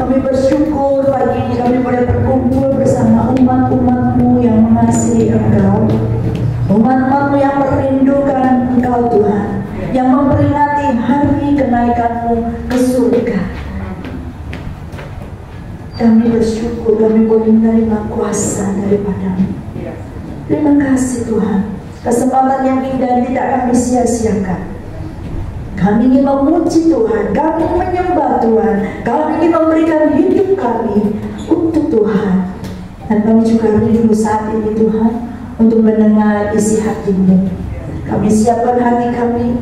Kami bersyukur pagi ini kami boleh berkumpul bersama umat-umat-Mu yang mengasihi Engkau, umat-umat-Mu yang merindukan Engkau Tuhan, yang memperingati hari kenaikan-Mu ke surga. Kami bersyukur kami boleh menerima kuasa daripada-Mu. Terima kasih Tuhan, kesempatan yang indah tidak kami sia-siakan. Kami ingin memuji Tuhan, kami menyembah Tuhan, kami ingin memberikan hidup kami untuk Tuhan. Dan kami juga rindu saat ini Tuhan untuk mendengar isi hati-Mu. Kami siapkan hati kami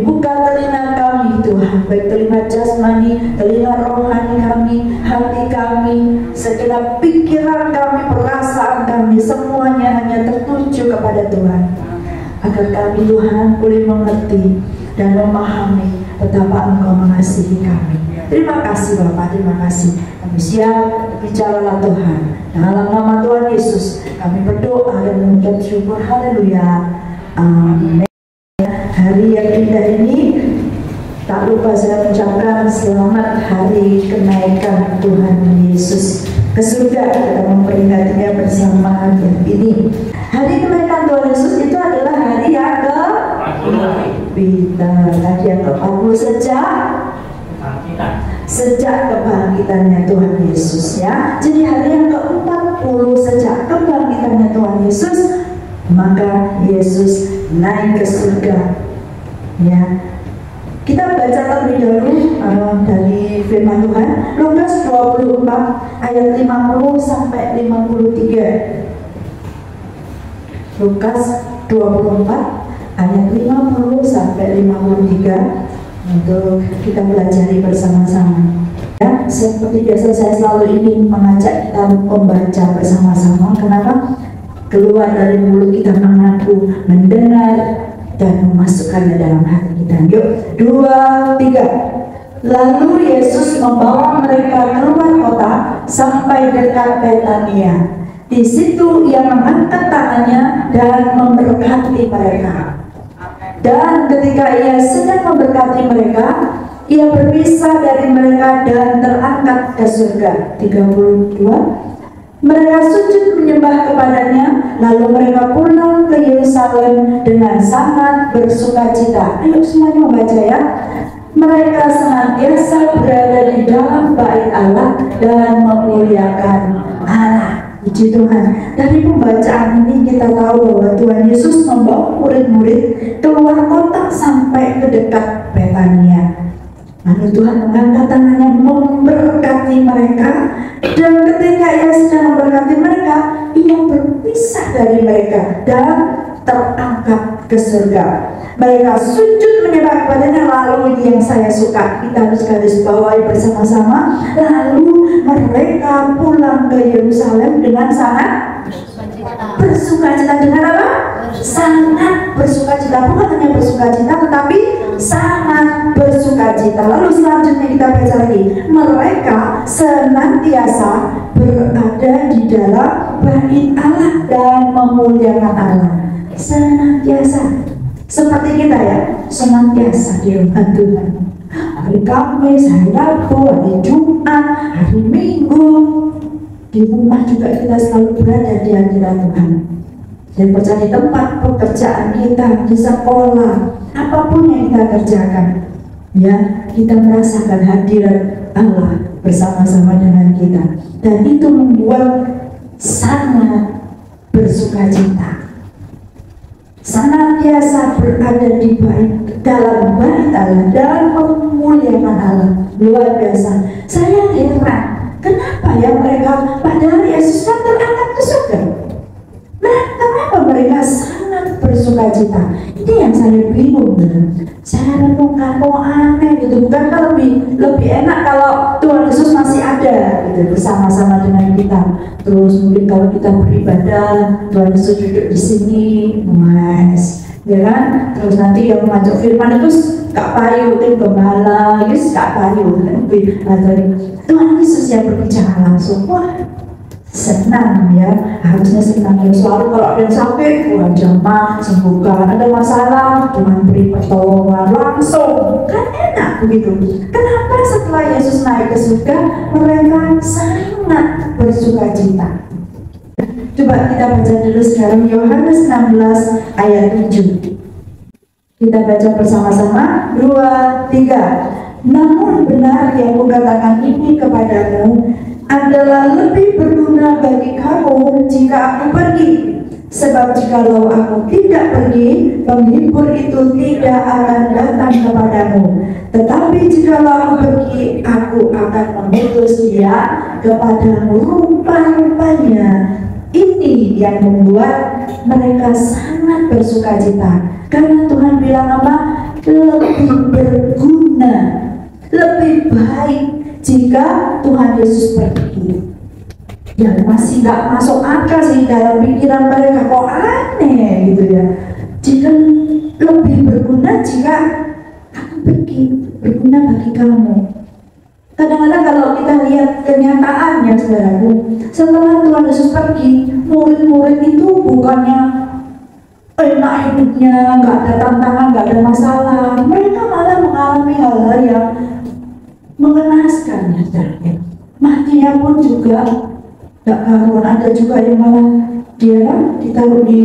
buka telinga kami Tuhan, baik telinga jasmani, telinga rohani kami, hati kami, segenap pikiran kami, perasaan kami, semuanya hanya tertuju kepada Tuhan. Agar kami Tuhan boleh mengerti dan memahami betapa Engkau mengasihi kami. Terima kasih Bapak, terima kasih. Kami siap, bicaralah Tuhan. Dalam nama Tuhan Yesus kami berdoa dan mengucap syukur. Haleluya, amin. Hari yang indah ini, tak lupa saya mengucapkan selamat hari kenaikan Tuhan Yesus ke surga. Kita memperingatinya bersama hari ini. Hari kenaikan Tuhan Yesus itu adalah hari yang tadi yang ke-40 sejak kebangkitannya Tuhan Yesus, ya. Jadi hari yang ke-40 sejak kebangkitannya Tuhan Yesus, maka Yesus naik ke surga, ya. Kita baca terlebih dahulu dari firman Tuhan Lukas 24 ayat 50 sampai 53. Lukas 24 ayat 50 sampai 53 untuk kita pelajari bersama-sama. Ya, seperti biasa saya selalu ingin mengajak kita membaca bersama-sama. Kenapa? Keluar dari mulut kita mengaku, mendengar, dan memasukkannya dalam hati kita. Yuk, 2, 3. Lalu Yesus membawa mereka keluar kota sampai dekat Betania. Di situ ia mengangkat tangannya dan memberkati mereka. Dan ketika ia sedang memberkati mereka, ia berpisah dari mereka dan terangkat ke surga. 32. Mereka sujud menyembah kepadanya, lalu mereka pulang ke Yerusalem dengan sangat bersukacita. Ayo semuanya membaca, ya. Mereka senantiasa berada di dalam bait Allah dan memuliakan Allah. Puji Tuhan. Dari pembacaan ini kita tahu bahwa Tuhan Yesus membawa murid-murid keluar kota sampai ke dekat Betania. Lalu Tuhan mengangkat tangannya memberkati mereka, dan ketika ia sedang memberkati mereka, ia berpisah dari mereka dan terangkat ke surga. Mereka sujud menyembah kepadanya. Lalu ini yang saya suka, kita harus garis bawahi bersama-sama. Lalu mereka pulang ke Yerusalem dengan sangat bersukacita. Dengan apa? Sangat bersukacita. Bukan hanya bersukacita, tetapi sangat bersukacita. Lalu selanjutnya kita baca lagi. Mereka senantiasa berada di dalam bait Allah dan memuliakan Allah. Senantiasa. Seperti kita, ya, senantiasa di rumah Tuhan. Hari Kamis, hari Rabu, hari Jumat, hari Minggu, di rumah juga kita selalu berada di hadirat Tuhan. Dan di tempat pekerjaan kita, di sekolah, apapun yang kita kerjakan, ya, kita merasakan hadirat Allah bersama-sama dengan kita. Dan itu membuat sangat bersukacita. Senantiasa berada di dalam bait Allah dan memuliakan Allah. Luar biasa. Saya heran, kenapa ya mereka padahal Yesus kan terangkat ke surga, kenapa mereka sangat bersukacita? Ini yang saya bingung. Saya renungkan, kok aneh gitu. Bukankah lebih enak kalau Tuhan Yesus masih ada gitu bersama-sama dengan kita? Terus mungkin kalau kita beribadah, Tuhan Yesus duduk di sini, mas, ya kan? Terus nanti yang masuk firman itu Kak Payu, tim gembala, Kak Payu, Tuhan Yesus yang berbicara langsung. Wah, senang ya, harusnya senang ya. Selalu kalau ada yang sakit, Tuhan jamah sembuhkan, ada masalah Tuhan beri pertolongan langsung, kan enak begitu. Kenapa setelah Yesus naik ke surga mereka sangat bersukacita? Coba kita baca dulu sekarang Yohanes 16 ayat 7. Kita baca bersama-sama, 2, 3. Namun benar yang kukatakan ini kepadamu adalah lebih berguna bagi kamu jika aku pergi. Sebab jikalau aku tidak pergi, penghibur itu tidak akan datang kepadamu. Tetapi jikalau aku pergi, aku akan mengutus dia kepadamu. Rupa-rupanya ini yang membuat mereka sangat bersukacita. Karena Tuhan bilang apa? Lebih berguna, lebih baik jika Tuhan Yesus pergi. Ya masih nggak masuk akal sih dalam pikiran mereka, kok aneh gitu ya. Jika lebih berguna jika aku pergi, berguna bagi kamu. Kadang-kadang kalau kita lihat kenyataannya saudaraku, setelah Tuhan Yesus pergi, murid-murid itu bukannya enak hidupnya, nggak ada tantangan, nggak ada masalah. Mereka malah mengalami hal-hal yang mengenaskan ya saudara. Matinya pun juga nggak karuan. Ada juga yang malah dia ditaruh di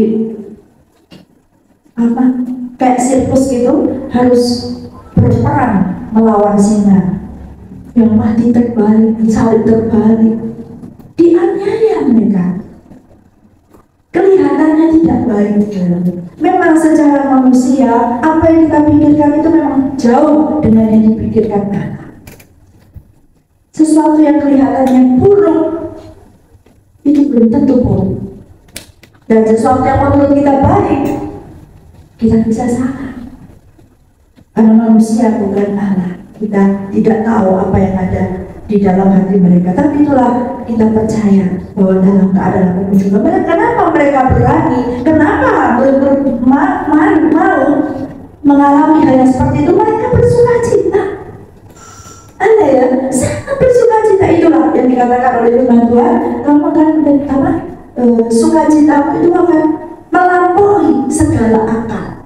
apa kayak sirkus gitu, harus berperang melawan singa. Yang mati terbalik, salib terbalik, dianiaya mereka. Kelihatannya tidak baik. Memang secara manusia apa yang kita pikirkan itu memang jauh dengan yang dipikirkan Allah. Sesuatu yang kelihatannya buruk itu belum tentu buruk, dan sesuatu yang menurut kita baik kita bisa salah. Karena manusia bukan Allah. Kita tidak tahu apa yang ada di dalam hati mereka. Tapi itulah kita percaya bahwa dalam keadaan apapun juga mereka, kenapa mereka berani, kenapa mau mengalami hal yang seperti itu, mereka bersukacita. Anda ya, sangat bersukacita. Itulah yang dikatakan oleh firman Tuhan, kamu akan sukacitamu itu akan melampaui segala akal.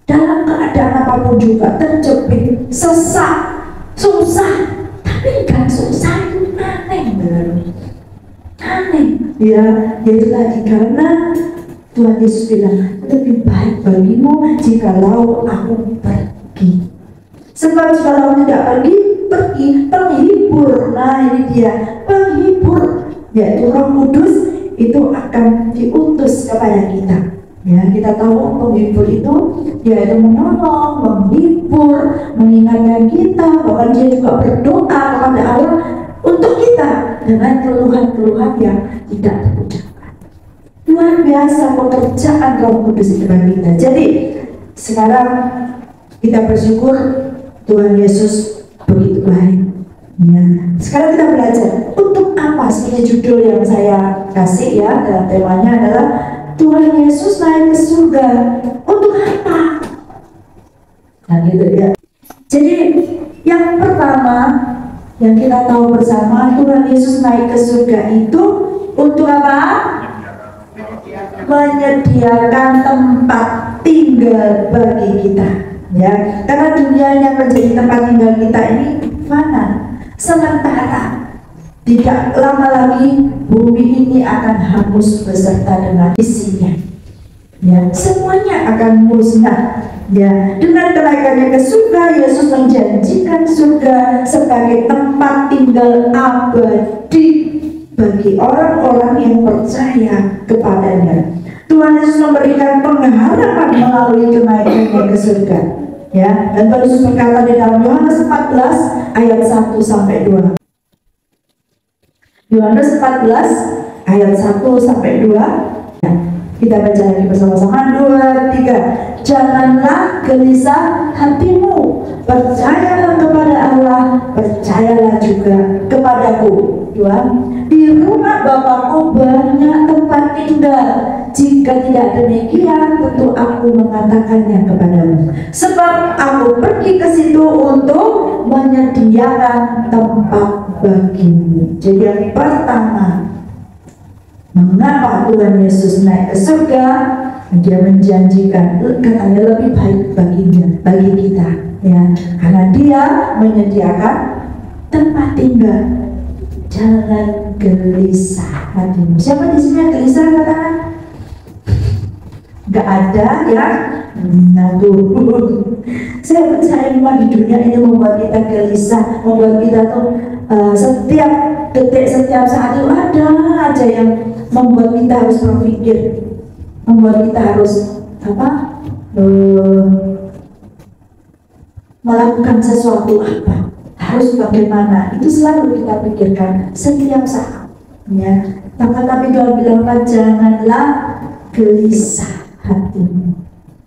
Dalam keadaan apapun juga, terjepit, sesak, susah, tapi kan susah itu aneh, aneh ya. Yaitu tadi karena Tuhan Yesus bilang lebih baik bagimu jikalau aku pergi. Sebab jikalau aku tidak pergi, penghibur, nah ini dia penghibur, yaitu Roh Kudus itu akan diutus kepada kita. Ya, kita tahu penghibur itu yaitu menolong, menghibur, mengingatkan kita, bahkan dia juga berdoa kepada Allah untuk kita dengan keluhan-keluhan yang tidak terucapkan. Luar biasa pekerjaan Roh Kudus itu bagi kita. Jadi sekarang kita bersyukur Tuhan Yesus begitu baik. Ya. Sekarang kita belajar untuk apa sih judul yang saya kasih ya dalam temanya adalah Tuhan Yesus naik ke surga untuk apa? Nah gitu ya. Jadi yang pertama yang kita tahu bersama, Tuhan Yesus naik ke surga itu untuk apa? Menyediakan tempat tinggal bagi kita. Ya, karena dunia yang menjadi tempat tinggal kita ini fana, sementara. Tidak lama lagi bumi ini akan hangus beserta dengan isinya. Ya, semuanya akan musnah. Ya, dengan kenaikannya ke surga, Yesus menjanjikan surga sebagai tempat tinggal abadi bagi orang-orang yang percaya kepadanya. Tuhan Yesus memberikan pengharapan melalui kenaikannya ke surga. Ya, dan Yesus berkata di dalam Yohanes 14 ayat 1 sampai 2. Yohanes 14 ayat 1 sampai 2. Kita baca lagi bersama-sama, 2, 3. Janganlah gelisah hatimu, percayalah kepada Allah, percayalah juga kepadaku. 2. Di rumah Bapakku banyak tempat tinggal. Jika tidak demikian, tentu aku mengatakannya kepadamu. Sebab aku pergi ke situ untuk menyediakan tempat bagimu. Jadi yang pertama, Mengapa Tuhan Yesus naik ke surga? Dia menjanjikan, katanya lebih baik bagi kita, ya, karena Dia menyediakan tempat tinggal. Jangan gelisah hatimu. Siapa di sini gelisah, katakan? Gak ada yang mengatur. Saya percaya memang di dunia ini membuat kita gelisah, membuat kita tuh setiap detik, setiap saat itu ada aja yang membuat kita harus berpikir, membuat kita harus melakukan sesuatu apa, harus bagaimana, itu selalu kita pikirkan setiap saat, ya. Tapi Tuhan bilang, janganlah gelisah hatimu,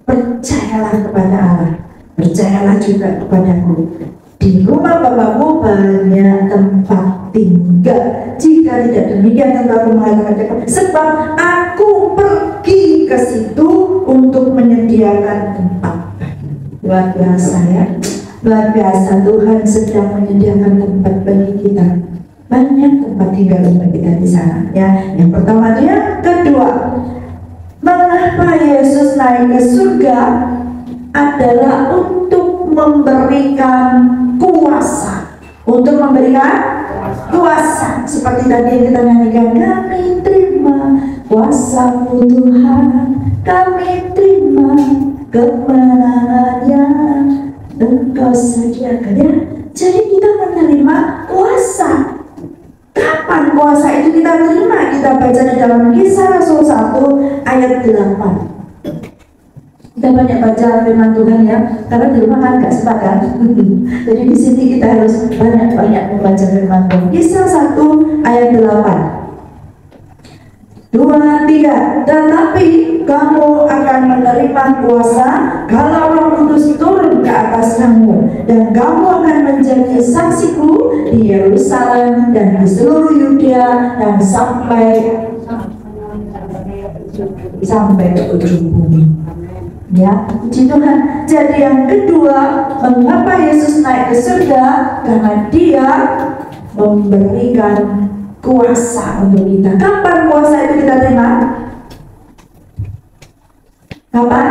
percayalah kepada Allah, percayalah juga kepadaku. Di rumah Bapakmu banyak tempat tinggal. Jika tidak demikian, tentu aku mengatakan, sebab aku pergi ke situ untuk menyediakan tempat. Luar biasa, ya. Luar biasa, Tuhan sedang menyediakan tempat bagi kita. Banyak tempat tinggal untuk kita di sana, ya. Yang pertama itu. Yang kedua, mengapa Yesus naik ke surga adalah untuk memberikan kuasa. Untuk memberikan kuasa. Seperti tadi yang kita nyanyikan, kami terima kuasa-Mu Tuhan, kami terima kemenangan yang Engkau sediakan, ya. Jadi kita menerima kuasa. Kapan kuasa itu kita terima? Kita baca di dalam Kisah Rasul 1 ayat 8. Kita banyak baca firman Tuhan, ya, karena di rumah kan gak sempat kan. Jadi di sini kita harus banyak membaca firman Tuhan. Kisah 1 ayat 8. 2, 3. Tetapi kamu akan menerima kuasa kalau Roh Kudus turun ke atas kamu, dan kamu akan menjadi saksiku di Yerusalem dan di seluruh Yudea dan sampai ke ujung bumi. Ya, puji Tuhan. Jadi yang kedua, mengapa Yesus naik ke surga? Karena Dia memberikan kuasa untuk kita. Kapan kuasa itu kita terima? Kapan?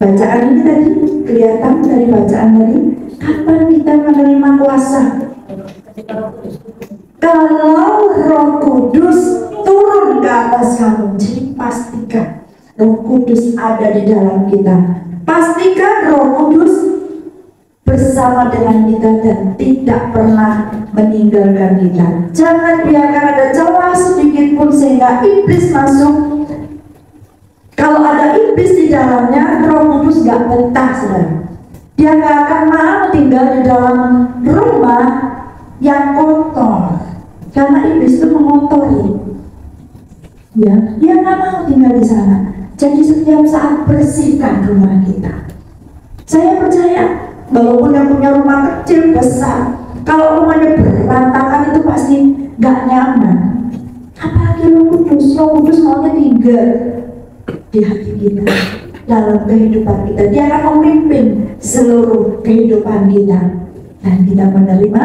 Bacaan ini tadi kelihatan dari bacaan tadi. Kapan kita menerima kuasa? Kalau Roh Kudus turun ke atas kamu. Jadi pastikan Roh Kudus ada di dalam kita. Pastikan Roh Kudus bersama dengan kita dan tidak pernah meninggalkan kita. Jangan biarkan ada celah sedikit pun sehingga iblis masuk. Kalau ada iblis di dalamnya, Roh Kudus gak betah, saudara. Dia gak akan mau tinggal di dalam rumah yang kotor, karena iblis itu mengotori. Ya, dia gak mau tinggal di sana. Jadi setiap saat bersihkan rumah kita. Saya percaya, walaupun yang punya rumah kecil besar, kalau rumahnya berantakan itu pasti gak nyaman. Apalagi Roh Kudus maunya tinggal di hati kita, dalam kehidupan kita. Dia akan memimpin seluruh kehidupan kita, dan kita menerima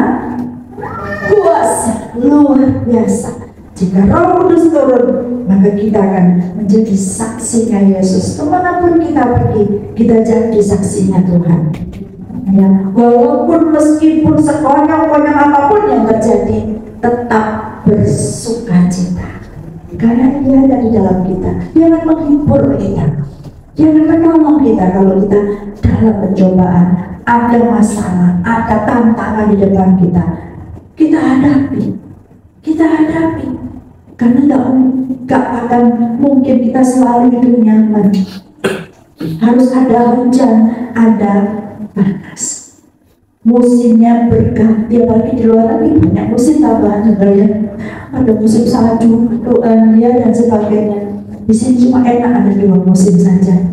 kuasa luar biasa. Jika Roh Kudus turun, maka kita akan menjadi saksinya Yesus. Kemanapun kita pergi, kita jadi saksinya Tuhan. Ya, walaupun meskipun sekonyong-konyong apapun yang terjadi, tetap bersukacita, karena Dia ada di dalam kita. Dia akan menghibur kita, Dia akan menolong kita kalau kita dalam pencobaan, ada masalah, ada tantangan di depan kita. Kita hadapi, karena gak akan mungkin kita selalu hidup nyaman. Harus ada hujan, ada panas, musimnya berganti. Apalagi di luar negeri banyak musim tambahan juga, ya. Ada musim salju, ya, dan sebagainya. Di sini cuma enak ada 2 musim saja,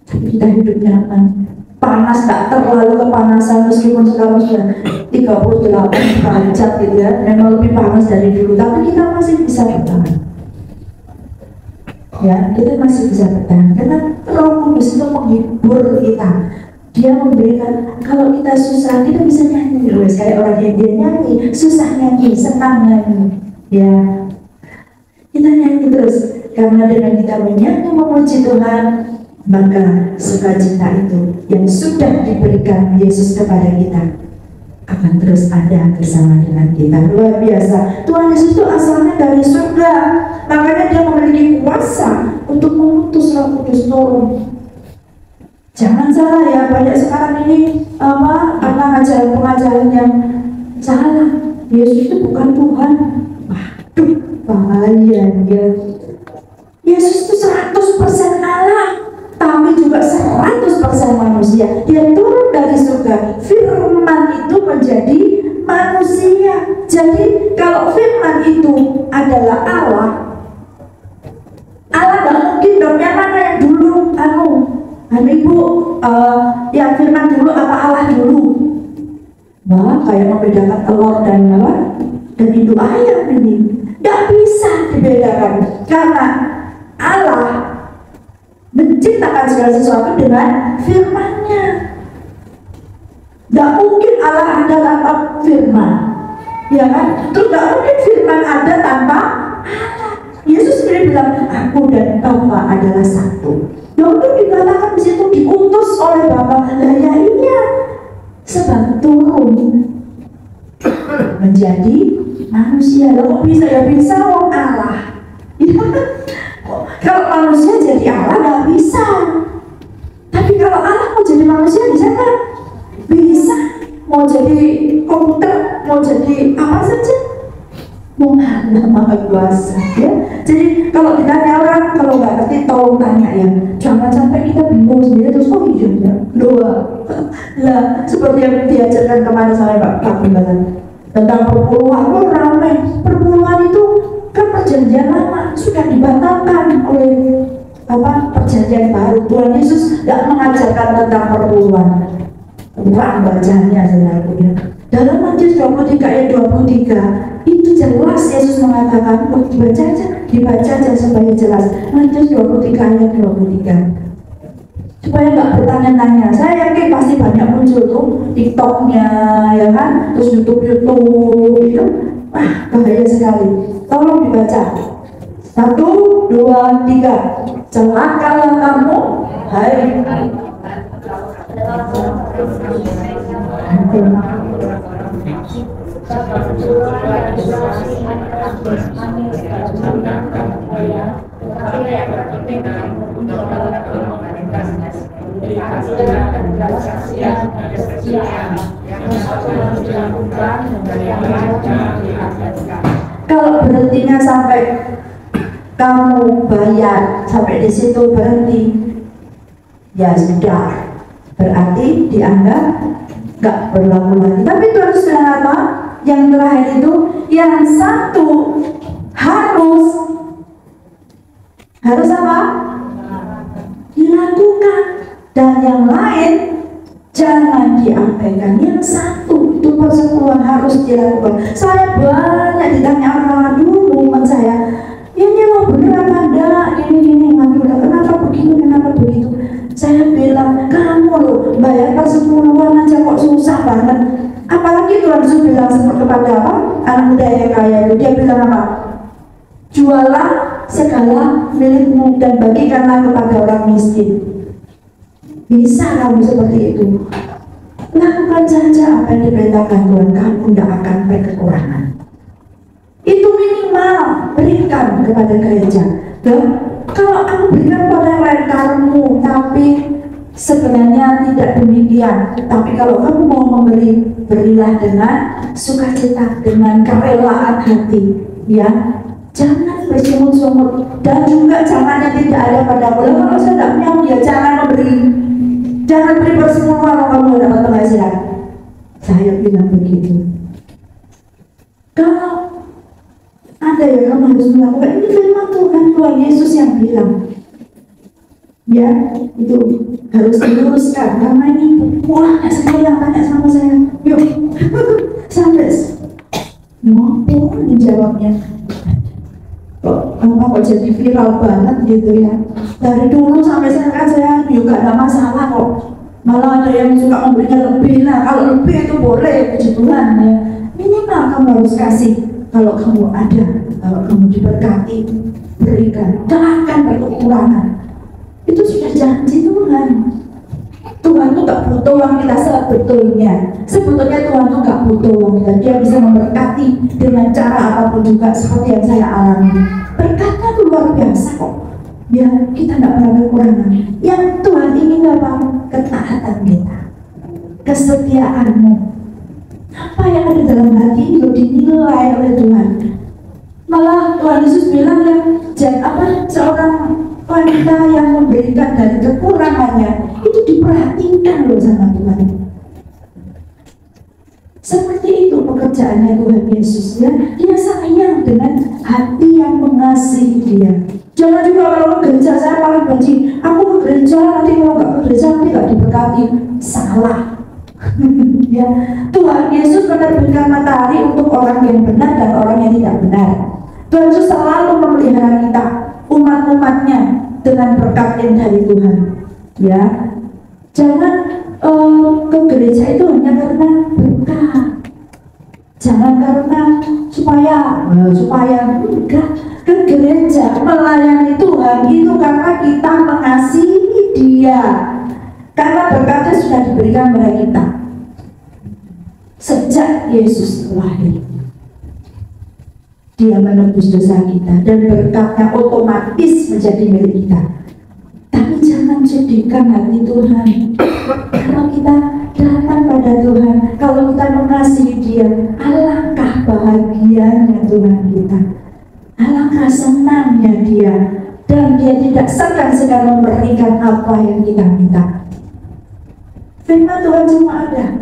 tapi kita hidup nyaman. Panas, tak terlalu kepanasan, meskipun sekarang sudah 38 derajat gitu, ya. Memang lebih panas dari dulu, tapi kita masih bisa bertahan. Ya, kita masih bisa bertahan karena Roh Kudus itu menghibur kita. Dia memberikan, kalau kita susah, kita bisa nyanyi terus kayak orang yang dia nyanyi, susah nyanyi, senang nyanyi. Ya, Kita nyanyi terus, karena dengan kita menyanyi memuji Tuhan, maka sukacita itu yang sudah diberikan Yesus kepada kita akan terus ada bersama dengan kita. Luar biasa. Tuhan Yesus itu asalnya dari surga, makanya dia memiliki kuasa untuk mengutus Roh Kudus turun. Jangan salah ya, banyak sekarang ini pengajaran yang salah. Yesus itu bukan Tuhan. Waduh, bahaya ya. Yesus itu 100% Allah, tapi juga 100% manusia. Dia turun dari surga. Firman itu menjadi manusia. Jadi kalau firman itu adalah Allah gak mungkin dong. Yang mana yang dulu? Ibu, yang firman dulu apa Allah dulu? Wah, kayak membedakan telur dan induk ayam ini. Gak bisa dibedakan, karena Allah menciptakan segala sesuatu dengan firman-Nya. Gak mungkin Allah ada tanpa firman, ya kan? Terus gak mungkin firman ada tanpa Allah. Yesus sendiri bilang, aku dan Bapa adalah satu. Lalu dikatakan di situ diutus oleh Bapa. Lah ya iya, sebab turun menjadi manusia. Lalu bisa ya bisa orang Allah. Ya, kalau manusia jadi Allah nggak bisa. Tapi kalau Allah mau jadi manusia bisa kan? Bisa. Mau jadi komputer, mau jadi apa saja. Allah Maha Kuasa ya. Jadi kalau ditanya orang, kalau nggak ngerti tolong tanya ya. Jangan sampai kita bingung sendiri terus iya doa. Lah seperti yang diajarkan kemarin sama Pak Gembala tentang perpuluhan. Ramai perpuluhan itu kan perjanjian lama sudah dibatalkan oleh perjanjian baru. Tuhan Yesus tidak mengajarkan tentang perpuluhan. Kurang bacanya saudaraku. Dalam Matius 23 ayat 23 itu jelas Yesus mengatakan, dibaca aja supaya jelas. Matius 23 ayat 23. Supaya nggak bertanya-tanya. Saya yakin pasti banyak muncul tuh TikToknya, ya kan, terus YouTube itu. Wah, bahaya sekali. Tolong dibaca. 1, 2, 3. Celakalah kamu, hai. Kalau berhentinya sampai kamu bayar, sampai di situ berhenti, ya sudah, berarti dianggap nggak berlaku lagi. Tapi Tuhan Yesus bilang apa? Yang terakhir itu, yang satu harus apa? Dilakukan, dan yang lain jangan diabaikan. Yang satu itu persekutuan harus dilakukan. Saya banyak ditanya orang dulu teman saya, ini mau bener apa enggak? Gini kenapa begini, kenapa begitu? Saya bilang, kamu loh bayar persekutuan aja kok susah banget. Apalagi Tuhan Yesus bilang kepada anak muda yang kaya itu, dia bilang apa? Jualah segala milikmu dan bagikanlah kepada orang miskin. Bisa kamu seperti itu. Lakukan saja apa yang diperintahkan Tuhan, kamu tidak akan berkekurangan. Itu minimal berikan kepada gereja. Dan kalau aku berikan kepada yang lain kamu, tapi sebenarnya tidak demikian. Tapi kalau kamu mau memberi, berilah dengan sukacita, dengan kerelaan hati, ya. Jangan bersungut-sungut, dan juga jangan yang tidak ada pada aku. Kalau saya tidak punya, ya jangan memberi. Jangan beri persekutuan kalau kamu dapat penghasilan. Saya bilang begitu. Kalau ada yang kamu harus melakukan, ini firman Tuhan, Tuhan Yesus yang bilang. Ya, itu harus diluruskan, karena ini banyak sekali yang tanya sama saya. Yuk, sampai maupun dijawabnya. Kok jadi viral banget gitu ya. Dari dulu sampai sekarang saya juga ada masalah kok. Malah ada yang suka memberikan lebih. Nah, kalau lebih itu boleh, puji Tuhan ya. Minimal kamu harus kasih Kalau kamu ada, kalau kamu diberkati, berikan, gak akan berkekurangan. Itu sudah janji Tuhan. Tuhan tuh gak butuh uang kita sebetulnya. Sebetulnya Tuhan tuh gak butuh uang kita. Dia bisa memberkati dengan cara apapun juga, seperti yang saya alami. Berkatnya tuh luar biasa kok. Ya, kita gak pernah kekurangan. Yang Tuhan ingin apa? Ketaatan kita, kesetiaanmu. Apa yang ada dalam hati itu dinilai oleh Tuhan. Malah Tuhan Yesus bilang ya, seorang wanita yang memberikan dari kekurangannya itu diperhatikan loh sama Tuhan. Seperti itu pekerjaannya Tuhan Yesus ya. Dia sayang dengan hati yang mengasihi dia. Jangan juga kalau ke gereja saya paling benci. Aku ke gereja, nanti kalau nggak ke gereja nanti nggak diberkati. Salah. Ya, Tuhan Yesus menerbitkan matahari untuk orang yang benar dan orang yang tidak benar. Tuhan Yesus selalu memelihara kita, umat-umatnya, dengan berkat yang dari Tuhan. Ya, jangan ke gereja itu hanya karena berkat. Jangan karena supaya enggak. Ke gereja melayani Tuhan itu karena kita mengasihi Dia. Karena berkatnya sudah diberikan kepada kita sejak Yesus lahir. Dia menebus dosa kita dan berkatnya otomatis menjadi milik kita. Tapi jangan jadikan hati Tuhan. Kalau kita datang pada Tuhan, kalau kita mengasihi Dia, alangkah bahagianya Tuhan kita, alangkah senangnya Dia, dan Dia tidak segan-segan memberikan apa yang kita minta. Firman Tuhan cuma ada,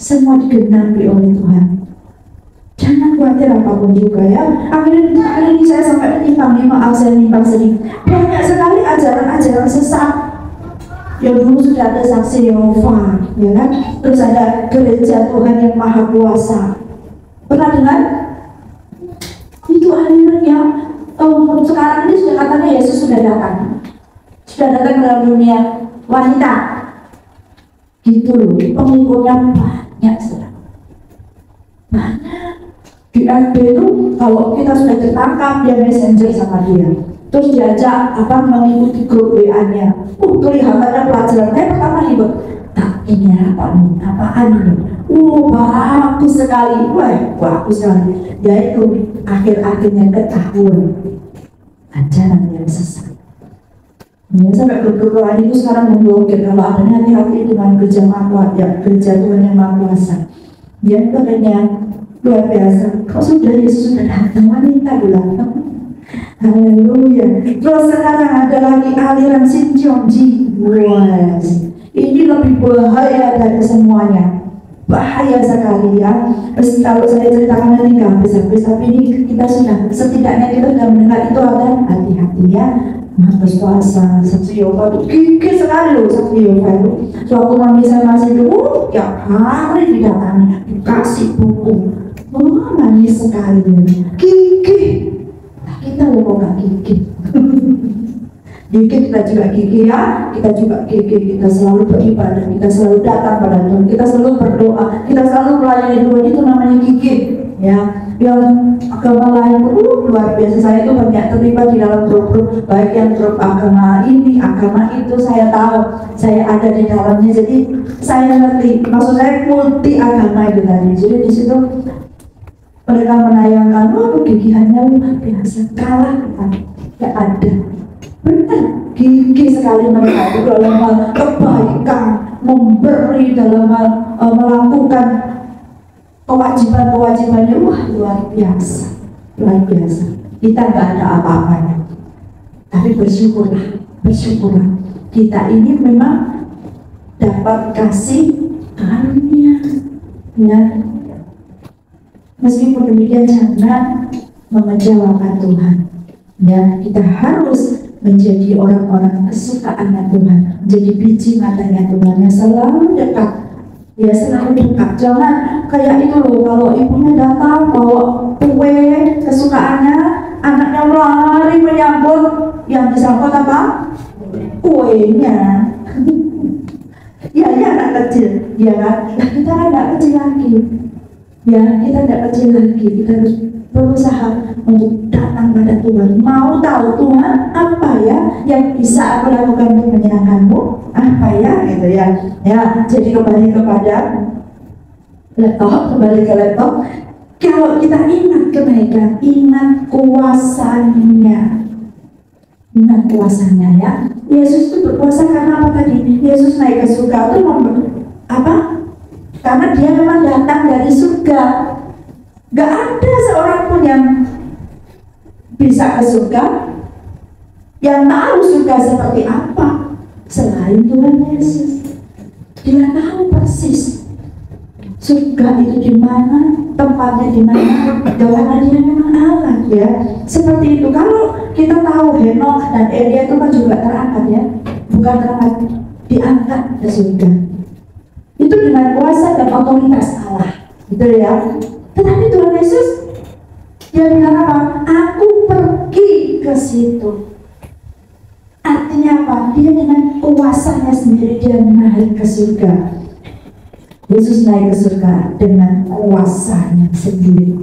semua digenapi oleh Tuhan. Jangan khawatir apapun juga ya. Akhirnya kali ini saya sampai menyimpang sering. Banyak sekali ajaran-ajaran sesat. Yang dulu sudah ada saksi Yehova, ya kan? Terus ada gereja Tuhan yang Maha Kuasa. Pernah dengar? Itu akhirnya sekarang ini sudah katanya Yesus sudah datang ke dalam dunia wanita. Gitu loh, pengikutnya banyak sekali. Banyak. Di FB itu kalau kita sudah tertangkap, dia messenger sama dia, terus diajak mengikuti grup WA-nya. Kelihatannya pelajaran pertama ikut. Ini apaan ini? Bagus sekali. Bagus sekali. Yaitu akhir-akhirnya ketahuan ajaran yang sesat. Ya, sampai berdoa itu sekarang memblokir kalau adanya hati-hati dengan gereja Tuhan yang Maha Kuasa. Dia katanya luar biasa. Kok sudah Yesus sudah datang, wanita bilang. Haleluya. Terus sekarang ada lagi aliran Shincheonji. Wah, ini lebih bahaya dari semuanya. Bahaya sekali ya. Terus kalau saya ceritakan nanti nggak habis-habis, tapi ini kita sudah setidaknya kita sudah mendengar itu ada hati-hati ya. Habis puasa, saksi Yehova itu gigih sekali loh saksi Yehova itu. Suatu mami saya masih dulu, tiap hari didatangi, dikasih buku. Nangis sekali, gigih. Nah, kita loh kok gak gigih. Gigih kita juga gigih ya, kita juga gigih, kita selalu beribadah, kita selalu datang pada Tuhan, kita selalu berdoa, kita selalu melayani Tuhan, itu namanya gigih. Ya, yang agama lain luar biasa. Saya itu banyak terlibat di dalam grup-grup, baik yang grup agama ini, agama itu, saya tahu, saya ada di dalamnya, jadi saya ngerti. Maksud saya multi agama itu tadi. Jadi di situ mereka menayangkan, kegigihannya luar biasa, kalah kita, gak ada. Benar, gigih sekali mereka itu dalam hal kebaikan, memberi, dalam hal melakukan kewajiban-kewajibannya. Luar biasa. Kita nggak ada apa-apanya, tapi bersyukurlah kita ini memang dapat kasih karunia ya. Meskipun demikian jangan mengecewakan Tuhan ya. Kita harus menjadi orang-orang kesukaannya Tuhan, menjadi biji matanya Tuhan yang selalu dekat. Ya, selalu dekat. Jangan kayak itu loh, kalau ibunya datang bawa kue kesukaannya, anaknya lari menyambut, yang disambut apa? Kuenya. Ya anak kecil, ya kan? Kita kan anak kecil lagi. Ya, kita tidak kecil lagi, kita harus berusaha untuk datang pada Tuhan. Mau tahu Tuhan apa ya yang bisa aku lakukan untuk menyenangkanmu? Apa ya gitu ya. Ya, jadi kembali kepada laptop, kembali ke laptop. Kalau kita ingat kenaikan, ingat kuasanya. Ingat kuasanya ya. Yesus itu berkuasa karena apa tadi? Yesus naik ke surga itu apa? Karena dia memang datang dari surga. Gak ada seorang pun yang bisa ke surga, yang tahu surga seperti apa selain Tuhan Yesus. Dia tahu persis surga itu di mana, tempatnya di mana, karena dia memang Allah ya. Seperti itu. Kalau kita tahu Henokh dan Elia itu kan juga terangkat ya, bukan terangkat, diangkat ke surga. Itu dengan kuasa dan otoritas Allah, gitu ya. Tetapi Tuhan Yesus dia bilang apa? Aku pergi ke situ. Artinya apa? Dia dengan kuasanya sendiri dia naik ke surga. Yesus naik ke surga dengan kuasanya sendiri,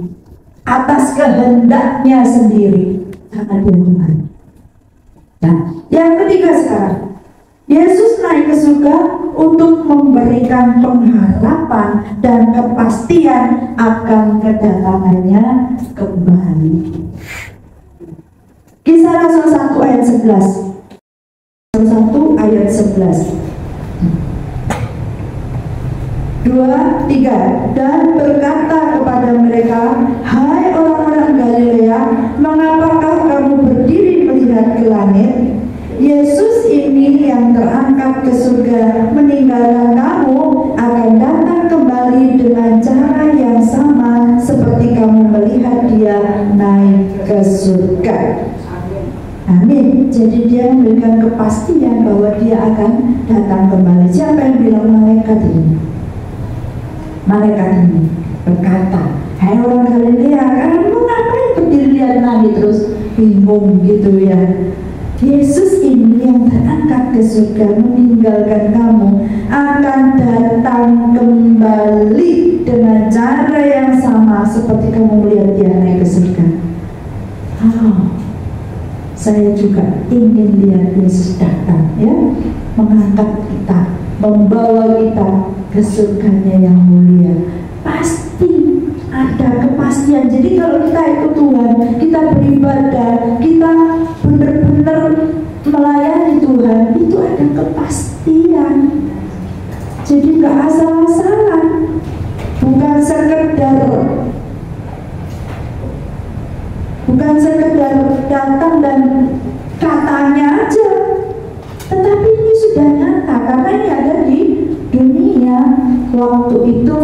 atas kehendaknya sendiri, karena dia Tuhan. Nah, yang ketiga sekarang, Yesus naik ke surga untuk memberikan pengharapan dan kepastian akan kedatangannya kembali. Kisah Rasul 1 ayat 11. 1 ayat 11. 2, 3. Dan berkata kepada mereka, hai orang-orang Galilea, mengapakah kamu berdiri melihat ke langit? Yesus ini yang terangkat ke surga meninggalkan kamu akan datang kembali dengan cara yang sama seperti kamu melihat dia naik ke surga. Amin. Jadi dia memberikan kepastian bahwa dia akan datang kembali. Siapa yang bilang malaikat ini? Malaikat ini berkata, hai orang Galilea, kamu ngapain berdiri lihat langit terus bingung gitu ya? Yesus ini yang terangkat ke surga meninggalkan kamu akan datang kembali dengan cara yang sama seperti kamu melihat dia naik ke surga. Saya juga ingin lihat Yesus datang ya, mengangkat kita, membawa kita ke surganya yang mulia. Pasti ada kepastian. Jadi kalau kita ikut Tuhan, kita beribadah, kita benar-benar melayani Tuhan, itu ada kepastian. Jadi gak asal-asalan, bukan sekedar datang dan katanya aja, tetapi ini sudah nyata karena ini ada di dunia. Waktu itu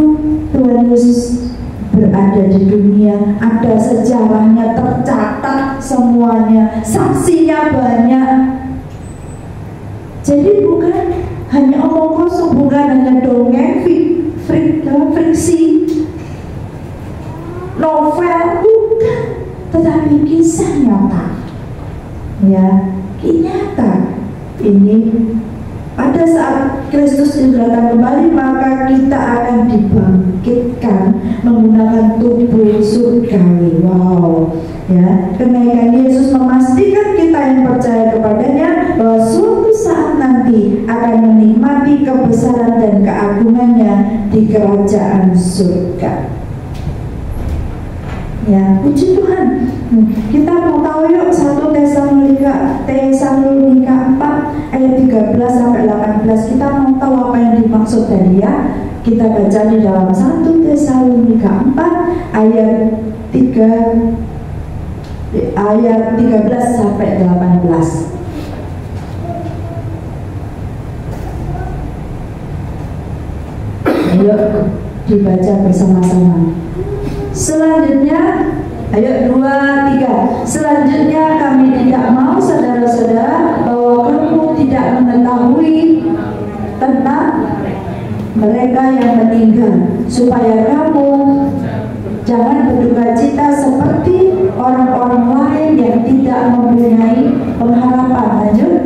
Tuhan Yesus berada di dunia, ada sejarahnya, tercatat semuanya, saksinya banyak. Jadi bukan hanya omong kosong, bukan hanya dongeng, friksi, novel, bukan, tetapi kisah nyata. Ya, nyata. Ini pada saat Kristus itu datang kembali, maka kita akan dibangkitkan menggunakan tubuh surgawi. Wow, ya, kenaikan Yesus memastikan kita yang percaya kepadanya bahwa suatu saat nanti akan menikmati kebesaran dan keagungannya di kerajaan surga. Ya, puji Tuhan. Kita mau tahu yuk 1 Tesalonika 4 ayat 13 sampai 18. Kita mau tahu apa yang dimaksud tadi ya. Kita baca di dalam 1 Tesalonika 4 ayat 13 sampai 18. Ayo dibaca bersama-sama. Selanjutnya, ayo 2, 3. Selanjutnya kami tidak mau saudara-saudara bahwa kamu tidak mengetahui tentang mereka yang meninggal, supaya kamu jangan berduka cita seperti orang-orang lain yang tidak mempunyai pengharapan. Lanjut.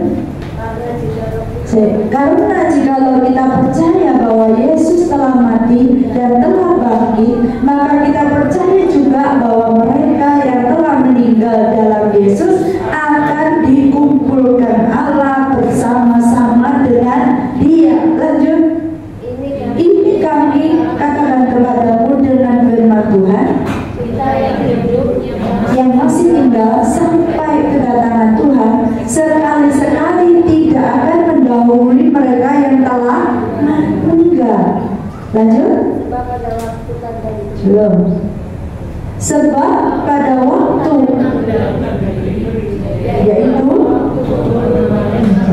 Karena jikalau kita percaya bahwa Yesus telah mati dan telah bangkit bangkit, maka kita percaya juga bahwa mereka yang telah meninggal dalam Yesus akan dikumpulkan Allah bersama-sama dengan Dia. Lanjut. Ini kami katakan kepadamu dengan firman Tuhan, kita yang hidup yang masih tinggal sampai kedatangan Tuhan sekali-sekali tidak akan mendahului mereka yang telah meninggal. Lanjut. Belum. Sebab pada waktu, yaitu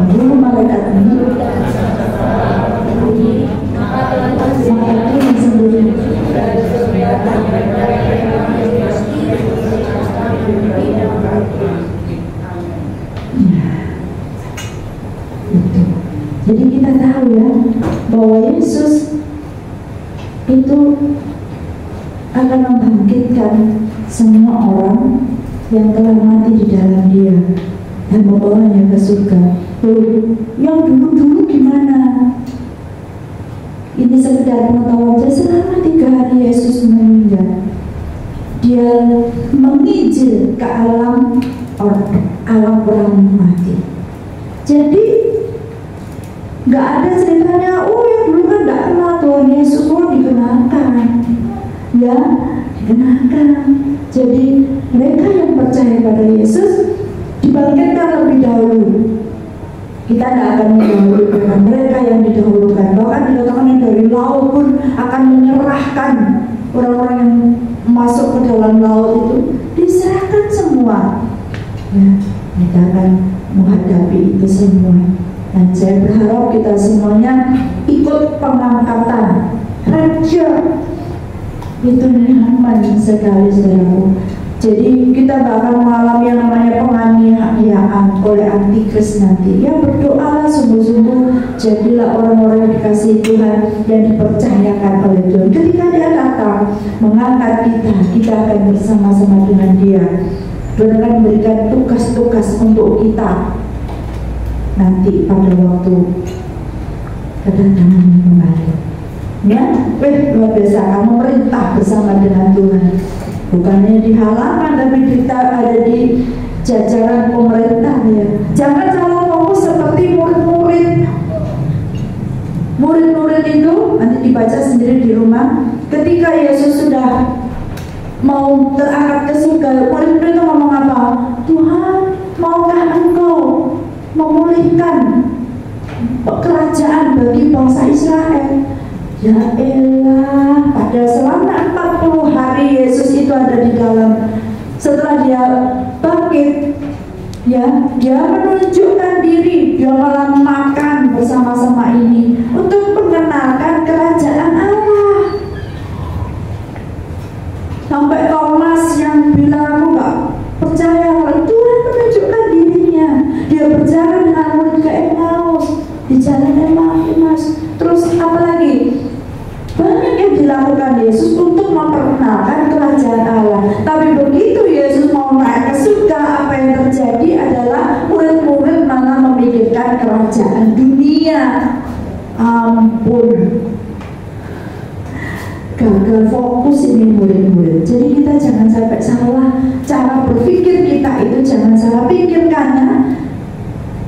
dulu malaikat ini jadi kita tahu ya bahwa Yesus itu akan membangkitkan semua orang yang telah mati di dalam Dia dan membawanya ke surga. Yang dulu-dulu gimana? Ini sekedar pengetahuan saja. Selama 3 hari Yesus meninggal, Dia menginjil ke alam orang mati. Jadi nggak ada ceritanya, oh ya dulu kan nggak kenal Tuhan Yesus, oh dikenalkan, ya dikenalkan. Jadi mereka yang percaya pada Yesus dibangkitkan lebih dahulu. Kita tidak akan mendahului mereka yang didahulukan. Bahkan dikatakan yang dari laut pun akan menyerahkan orang-orang yang masuk ke dalam laut itu, diserahkan semua. Ya, kita akan menghadapi itu semua. Dan saya berharap kita semuanya ikut pengangkatan raja. Itu nyaman sekali, saudaraku. Jadi kita bakal mengalami yang namanya penganiayaan oleh antikris nanti. Ya berdoalah sungguh-sungguh, jadilah orang-orang yang dikasihi Tuhan yang dipercayakan oleh Tuhan. Ketika Dia datang mengangkat kita akan bersama-sama dengan Dia. Tuhan akan memberikan tugas-tugas untuk kita nanti pada waktu kedatangan kembali. Ya, luar biasa, kamu merintah bersama dengan Tuhan. Bukannya di halaman, tapi kita ada di jajaran pemerintah ya. Jangan selalu fokus seperti murid-murid. Murid-murid itu nanti dibaca sendiri di rumah. Ketika Yesus sudah mau terangkat ke surga, murid-murid itu ngomong apa? Tuhan, maukah Engkau memulihkan kerajaan bagi bangsa Israel? Ya elah, pada selama 40 hari Yesus itu ada di dalam. Setelah Dia bangkit, ya Dia menunjukkan diri, Dia malah makan bersama-sama ini untuk mengenalkan kerajaan Allah. Sampai Thomas yang bilang, aku gak percaya, Tuhan menunjukkan dirinya. Dia berjalan dengan murid ke Emmaus, di jalan Emmaus. Terus apa lagi? Banyak yang dilakukan Yesus untuk memperkenalkan kerajaan Allah. Tapi begitu Yesus mau naik ke surga, apa yang terjadi adalah murid-murid malah memikirkan kerajaan dunia. Ampun, gagal fokus ini murid-murid. Jadi kita jangan sampai salah cara berpikir kita itu, jangan salah pikirkan ya.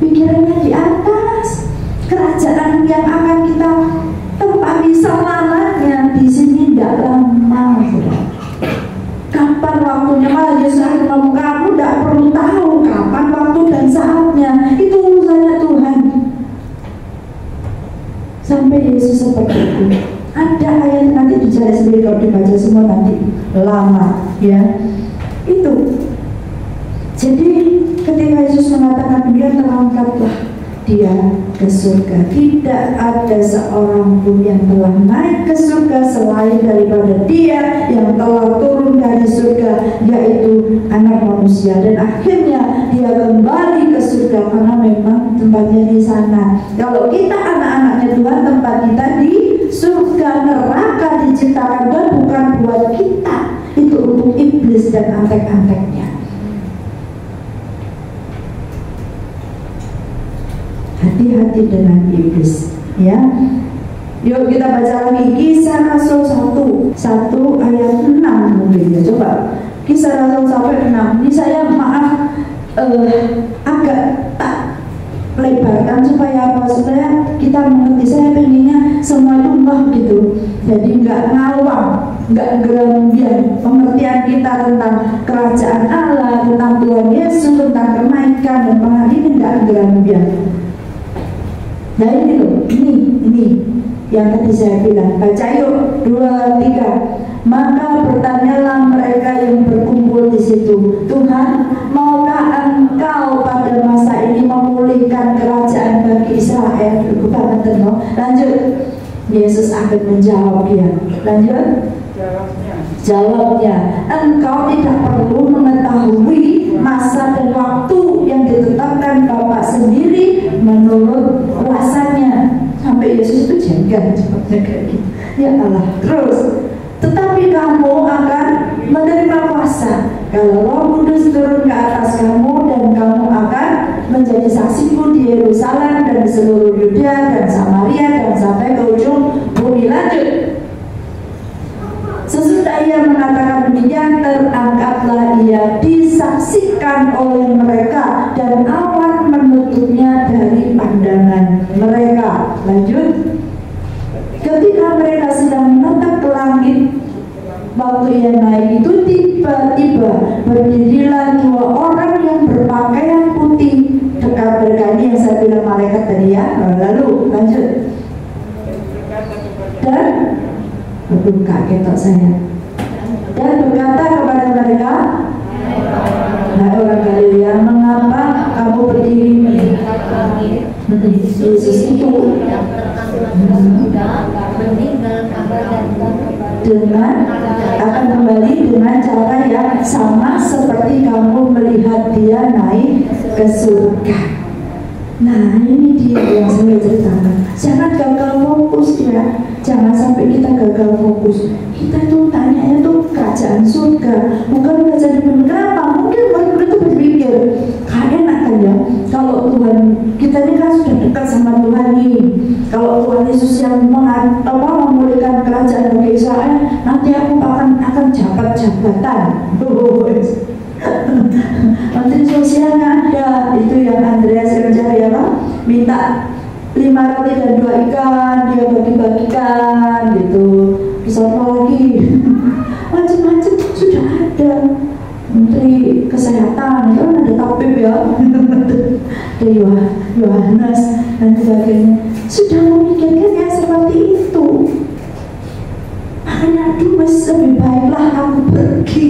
Pikirannya di atas kerajaan yang akan kita tempati selamanya di sini tidak lama. Kapan waktunya? Malah Yesus ngomong, kamu tidak perlu tahu kapan waktu dan saatnya. Itu urusannya Tuhan. Sampai Yesus seperti itu. Ada ayat nanti dicari sendiri, kalau dibaca semua nanti lama, ya. Itu. Jadi ketika Yesus mengatakan Dia terangkatlah Dia ke surga, tidak ada seorang pun yang telah naik ke surga selain daripada Dia yang telah turun dari surga, yaitu Anak Manusia. Dan akhirnya Dia kembali ke surga karena memang tempatnya di sana. Kalau kita anak-anaknya Tuhan, tempat kita di surga. Neraka diciptakan dan bukan buat kita, itu untuk iblis dan antek-anteknya. Hati-hati dengan iblis, ya. Yuk kita baca lagi Kisah Rasul 1 ayat 6 mungkin ya. Coba Kisah Rasul 1 ayat 6. Ini saya maaf agak tak lebarkan supaya apa? Supaya kita mengerti. Saya pengennya semua itu gitu. Jadi nggak ngawang, nggak gerambian. Pengertian kita tentang kerajaan Allah, tentang Tuhan Yesus, tentang kenaikan dan penghadiran ini nggak gerambian. Nah ini loh, ini yang tadi saya bilang. Baca yuk 2, 3. Maka bertanyalah mereka yang berkumpul di situ, Tuhan, maukah Engkau pada masa ini memulihkan kerajaan bagi Israel? Lanjut. Yesus akan menjawab dia. Lanjut. Jawabnya, engkau tidak perlu mengetahui masa dan waktu yang ditetapkan Bapa sendiri menurut kuasanya. Sampai Yesus itu jengkel jawabnya kayak gitu. Ya Allah. Terus, tetapi kamu akan menerima kuasa kalau Roh Kudus turun ke atas kamu, dan kamu akan menjadi saksiku di Yerusalem dan di seluruh Yudea dan Samaria dan sampai ke ujung bumi. Lanjut. Sesudah ia mengatakan demikian, terangkatlah ia disaksikan oleh mereka, dan awan menutupnya dari pandangan mereka. Lanjut. Ketika mereka sedang menatap ke langit, waktu ia naik itu, tiba-tiba berdirilah 2 orang yang berpakaian putih dekat mereka. Ini yang saya bilang malaikat tadi ya. Lalu lanjut. Dan kaget saya. Dan berkata kepada mereka, hai orang Galilea, mengapa kamu berdiri melihat langit? Yesus itu dengan akan kembali dengan cara yang sama seperti kamu melihat dia naik ke surga. Nah ini dia yang saya ceritakan. Jangan gagal fokus ya. Jangan sampai kita gagal fokus. Kita tuh tanya itu kerajaan surga, bukan kerajaan dunia. Kenapa? Mungkin mereka itu berpikir kayak enak kan ya, kalau Tuhan kita ini kan sudah dekat sama Tuhan nih. Kalau Tuhan Yesus yang memulihkan kerajaan bagi Israel, nanti aku akan jabat jabatan. Menteri sosialnya ada, itu yang Andreas yang cari apa? Minta 5 roti dan 2 ikan, dia bagi-bagikan gitu. Bisa apa lagi? Macam-macam sudah ada. Menteri Kesehatan itu kan ada tabib ya, ada Yohanes dan sebagainya. Sudah memikirkan yang seperti itu. Makanya aduh lebih baiklah aku pergi,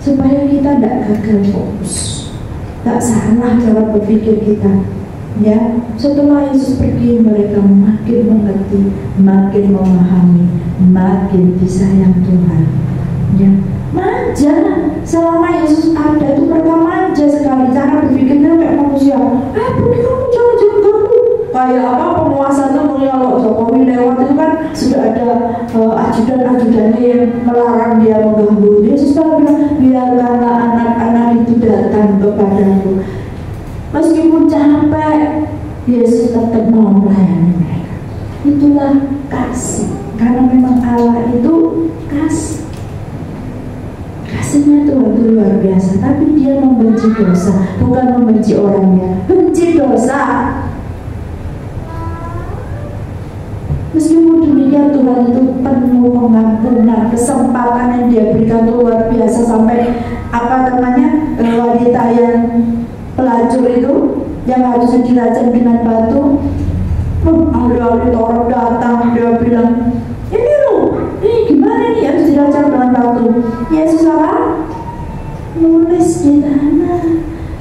supaya kita tidak gagal fokus, tak salah cara berpikir kita. Ya, setelah Yesus pergi, mereka makin mengerti, makin memahami, makin disayang Tuhan. Ya, manja. Selama Yesus ada itu mereka manja sekali, cara berpikirnya kayak manusia. Pergi kamu, jangan ganggu. Kayak apa penguasa itu kalau Jokowi lewat itu kan sudah ada ajudan-ajudannya yang melarang dia mengganggu. Yesus kan bilang, biarkanlah anak-anak itu datang kepadaku. Meskipun capek, Yesus tetap mau melayani mereka. Itulah kasih, karena memang Allah itu kasih. Kasihnya Tuhan itu luar biasa, tapi dia membenci dosa, bukan membenci orangnya, benci dosa. Meskipun demikian, Tuhan itu penuh pengampunan, kesempatan yang dia berikan luar biasa. Sampai wanita yang pelacur itu yang harusnya dirajam dengan batu, ahli-ahli Taurat datang, dia bilang, ini loh, ini gimana nih harus dirajam dengan batu. Yesus apa? Nulis di tanah.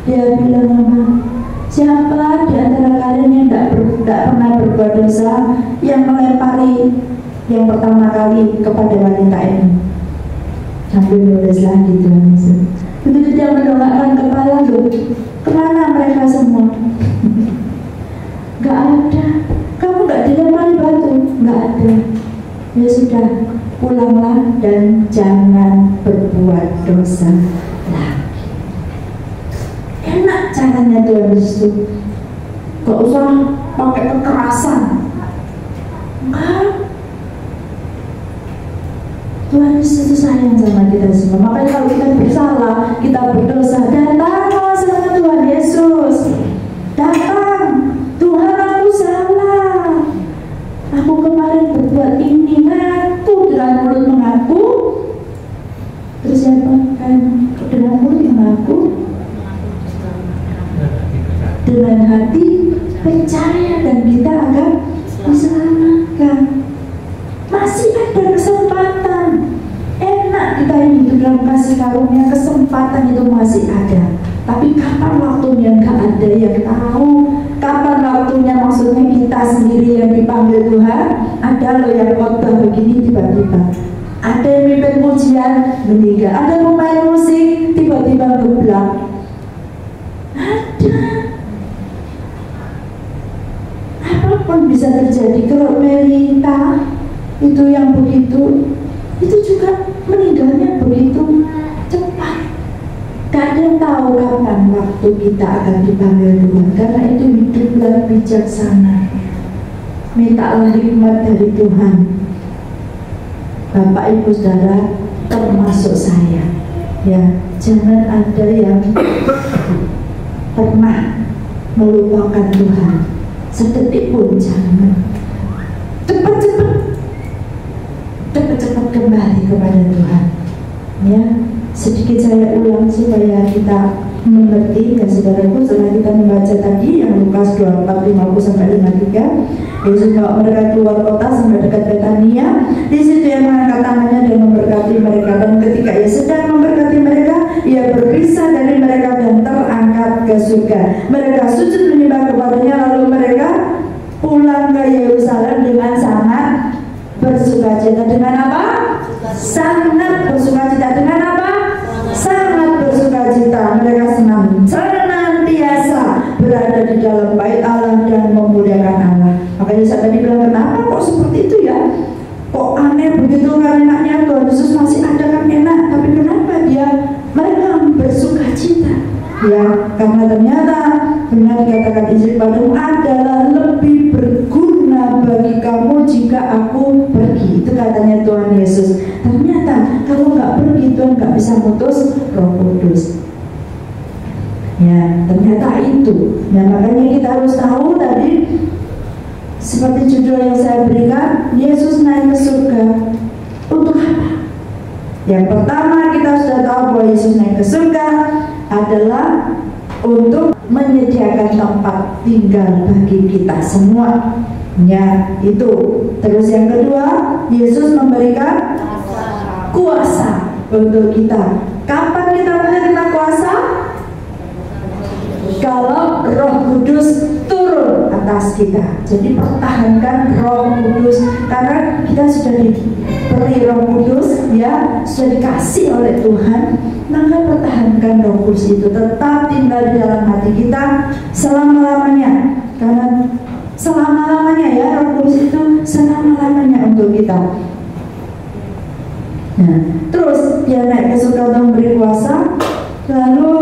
Dia bilang, apa? Siapa di antara kalian yang tidak pernah berbuat dosa yang melempari yang pertama kali kepada wanita ini? Sambil nulis lagi Tuhan Yesus. Begitu dia mendongakkan kepala, loh, kemana mereka semua? Gak ada. Kamu gak dilempari batu? Gak ada. Ya sudah, pulanglah dan jangan berbuat dosa lagi. Enak caranya Tuhan Yesus. Gak usah pakai kekerasan. Enggak. Tuhan Yesus itu sayang sama kita semua. Makanya kalau kita bersalah, kita berdosa, datanglah sama Tuhan Yesus. Datang, Tuhan aku salah. Aku kemarin berbuat ini, ngaku dengan mulut mengaku. Terus siapa kan dengan mulut mengaku, dengan hati percaya dan kita akan diselamatkan. Masih ada kesempatan. Enak kita hidup dalam kasih karunia, kesempatan itu masih ada. Tapi kapan waktunya nggak ada yang tahu. Kapan waktunya, maksudnya kita sendiri yang dipanggil Tuhan. Ada loh yang khotbah begini tiba-tiba ada yang mimpin pujian meninggal, ada pemain musik tiba-tiba geblak. Ada. Apapun bisa terjadi. Kalau Melita itu yang begitu, itu juga meninggalnya begitu cepat. Gak ada yang tahu kapan waktu kita akan dipanggil Tuhan. Karena itu hiduplah bijaksana, mintalah hikmat dari Tuhan. Bapak Ibu Saudara, termasuk saya, ya, jangan ada yang pernah melupakan Tuhan sedetik pun, jangan. Cepat kembali kepada Tuhan. Ya, sedikit saya ulang supaya kita mengerti, ya saudaraku. Setelah kita membaca tadi yang Lukas 24:50-53, Yesus bawa mereka keluar kota sampai dekat Betania. Di situ Ia mengangkat tangannya dan memberkati mereka. Dan ketika Ia sedang memberkati mereka, Ia berpisah dari mereka dan terangkat ke surga. Mereka sujud menyembah kepadanya, lalu mereka pulang ke Yerusalem dengan sangat bersukacita. Dengan apa? Sangat bersukacita. Dengan apa? Sangat bersukacita. Mereka senantiasa berada di dalam bait Allah dan memuliakan Allah. Makanya saya tadi bilang, kenapa kok seperti itu ya? Kok aneh begitu, kan enaknya Tuhan Yesus masih ada kan enak, tapi kenapa mereka bersukacita? Ya, karena ternyata benar dikatakan Injil padamu adalah lebih berguna bagi kamu jika aku pergi. Itu katanya Tuhan Yesus. Ternyata kalau nggak pergi, Tuhan nggak bisa mutus Roh Kudus. Ya, ternyata itu. Nah, makanya kita harus tahu tadi, seperti judul yang saya berikan, Yesus naik ke surga untuk apa? Yang pertama, kita sudah tahu bahwa Yesus naik ke surga adalah untuk menyediakan tempat tinggal bagi kita semua. Ya, itu. Terus yang kedua, Yesus memberikan kuasa untuk kita. Kapan kita menerima kuasa? Kalau Roh Kudus turun atas kita. Jadi pertahankan Roh Kudus, karena kita sudah diberi Roh Kudus, ya, sudah dikasih oleh Tuhan. Maka pertahankan Roh Kudus itu tetap tinggal di dalam hati kita selama-lamanya. Karena selama-lamanya, ya, Roh Kudus itu selama-lamanya untuk kita. Nah, terus Dia naik ke surga untuk memberi kuasa. Lalu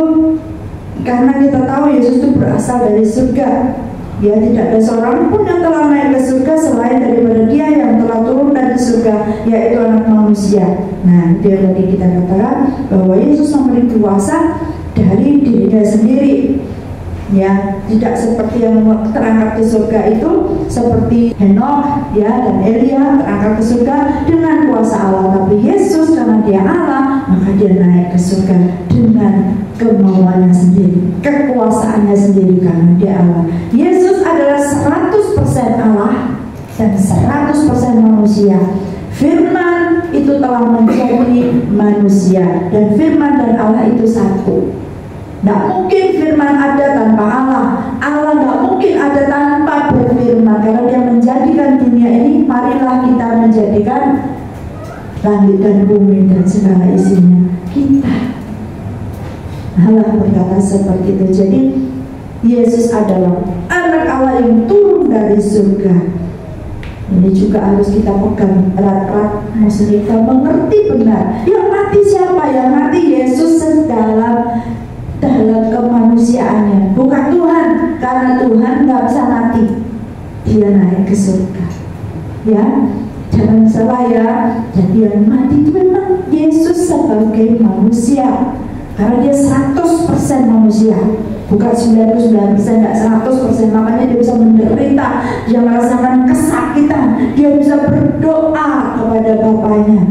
karena kita tahu Yesus itu berasal dari surga, ya, tidak ada seorang pun yang telah naik ke surga selain daripada Dia yang telah turun dari surga, yaitu Anak Manusia. Nah, dia tadi kita katakan bahwa Yesus memberi kuasa dari dirinya sendiri. Ya, tidak seperti yang terangkat ke surga itu, seperti Henokh, ya, dan Elia terangkat ke surga dengan kuasa Allah. Tapi Yesus, karena Dia Allah, maka Dia naik ke surga dengan kemauannya sendiri, kekuasaannya sendiri, karena Dia Allah. Yesus adalah 100% Allah dan 100% manusia. Firman itu telah menjadi manusia, dan firman dan Allah itu satu. Tidak mungkin firman ada tanpa Allah. Allah tidak mungkin ada tanpa berfirman. Karena Dia menjadikan dunia ini, marilah kita menjadikan langit dan bumi dan segala isinya. Kita. Allah berkata seperti itu. Jadi Yesus adalah Anak Allah yang turun dari surga. Ini juga harus kita pegang erat-erat, maksudnya kita mengerti benar. Yang mati siapa? Yang mati Yesus dalam kemanusiaannya, bukan Tuhan. Karena Tuhan nggak bisa mati. dia naik ke surga. Ya, jangan salah ya. Jadi yang mati itu memang Yesus sebagai manusia, karena dia 100% manusia, bukan 99%, tidak 100%. Makanya dia bisa menderita, dia merasakan kesakitan, dia bisa berdoa kepada Bapaknya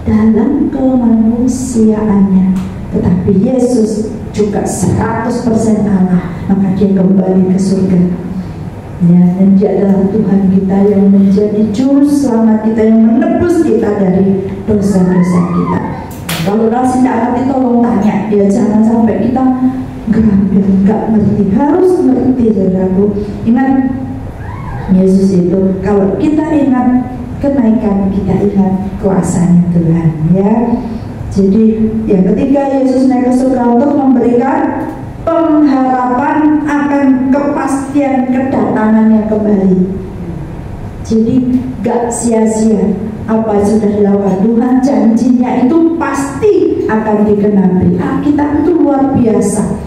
dalam kemanusiaannya. Tetapi Yesus juga 100% Allah, maka dia kembali ke surga. Ya, dan dia adalah Tuhan kita yang menjadi juru selamat kita, yang menebus kita dari dosa-dosa kita. Kalau masih tidak ngerti, tolong tanya dia, jangan sampai kita nggak ngerti. Harus ngerti, saudaraku. Ingat, Yesus itu, kalau kita ingat kenaikan, kita ingat kuasanya Tuhan, ya. Jadi yang ketiga, Yesus naik ke surga untuk memberikan pengharapan akan kepastian kedatangannya kembali. Jadi gak sia-sia apa yang sudah dilakukan Tuhan, janjinya itu pasti akan digenapi. Kita itu luar biasa.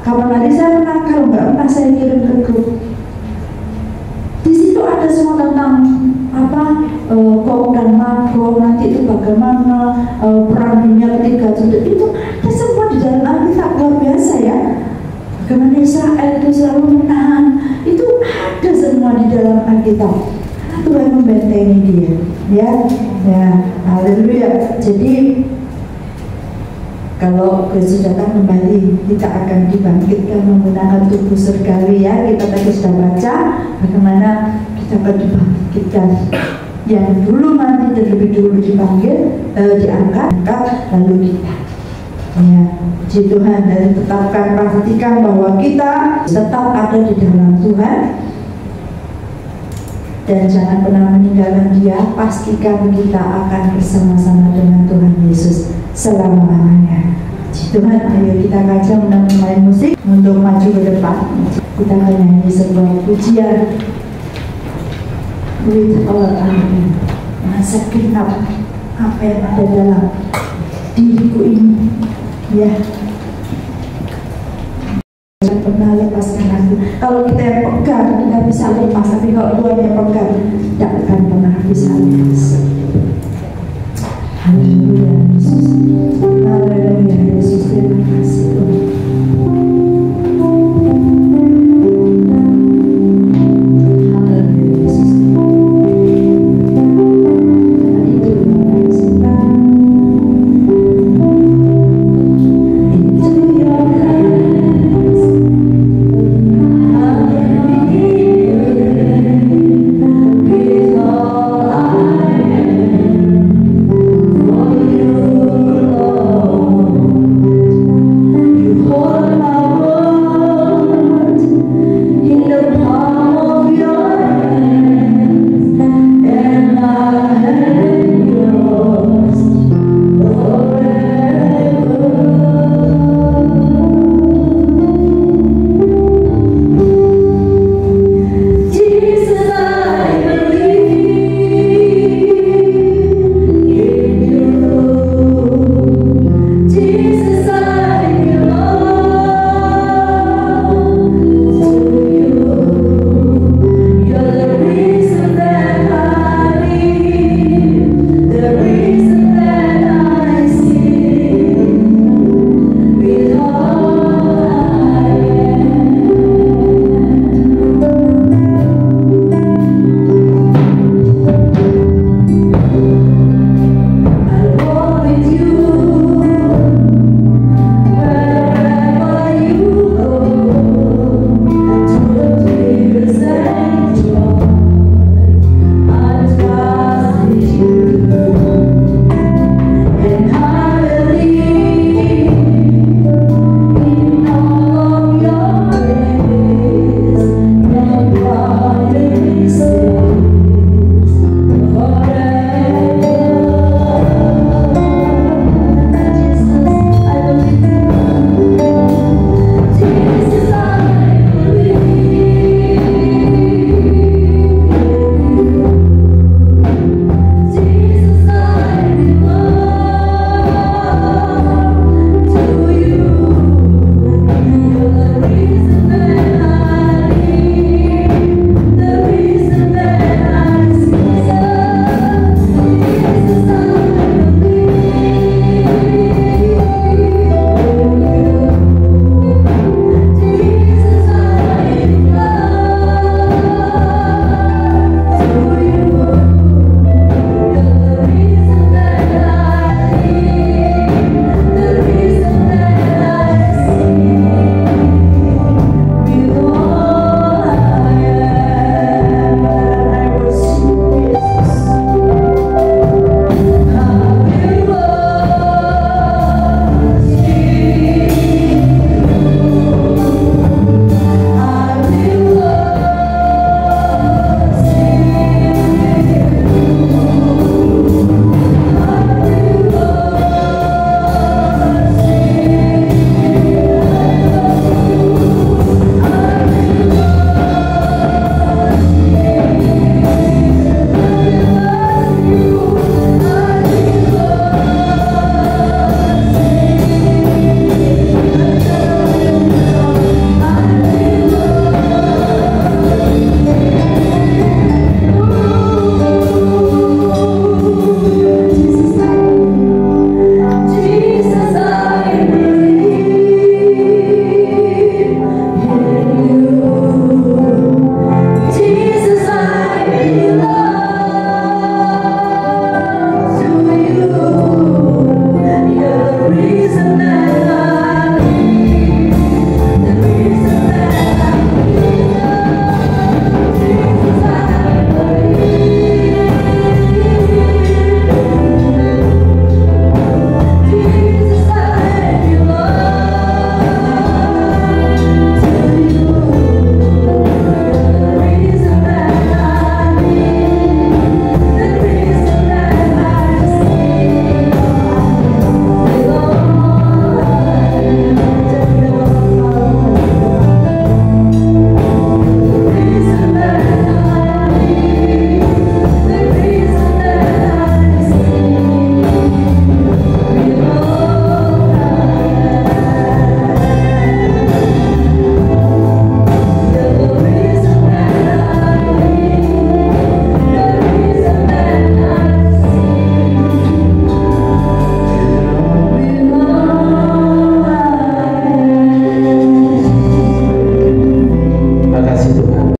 Kapan hari saya pernah, kalau nggak pernah saya kirim ke grup, di situ ada semua tentang apa, Gog dan Magog, nanti itu bagaimana perang dunia ketiga, itu ada semua di dalam Alkitab. Luar biasa ya, bagaimana Israel itu selalu menang, itu ada semua di dalam Alkitab. Tuhan membentengi dia, ya, haleluya. Jadi kalau Kristus datang kembali, kita akan dibangkitkan menggunakan tubuh surgawi, ya. Kita tadi sudah baca bagaimana kita akan dibangkitkan, yang dulu nanti terlebih dulu diangkat, lalu kita, ya, puji Tuhan. Dan tetapkan, pastikan bahwa kita tetap ada di dalam Tuhan, dan jangan pernah meninggalkan Dia. Pastikan kita akan bersama-sama dengan Tuhan Yesus selama-lamanya. Tuhan, ayo kita kaca main musik untuk maju ke depan. Kita akan nyanyi sebuah pujian with all our masa genap apa yang ada dalam diriku ini, ya. Jangan pernah lepaskan aku. Kalau kita yang pegang, kita bisa lepas, tapi kalau Tuhan yang pegang, tidak akan pernah bisa lepas. Haleluya, Yesus.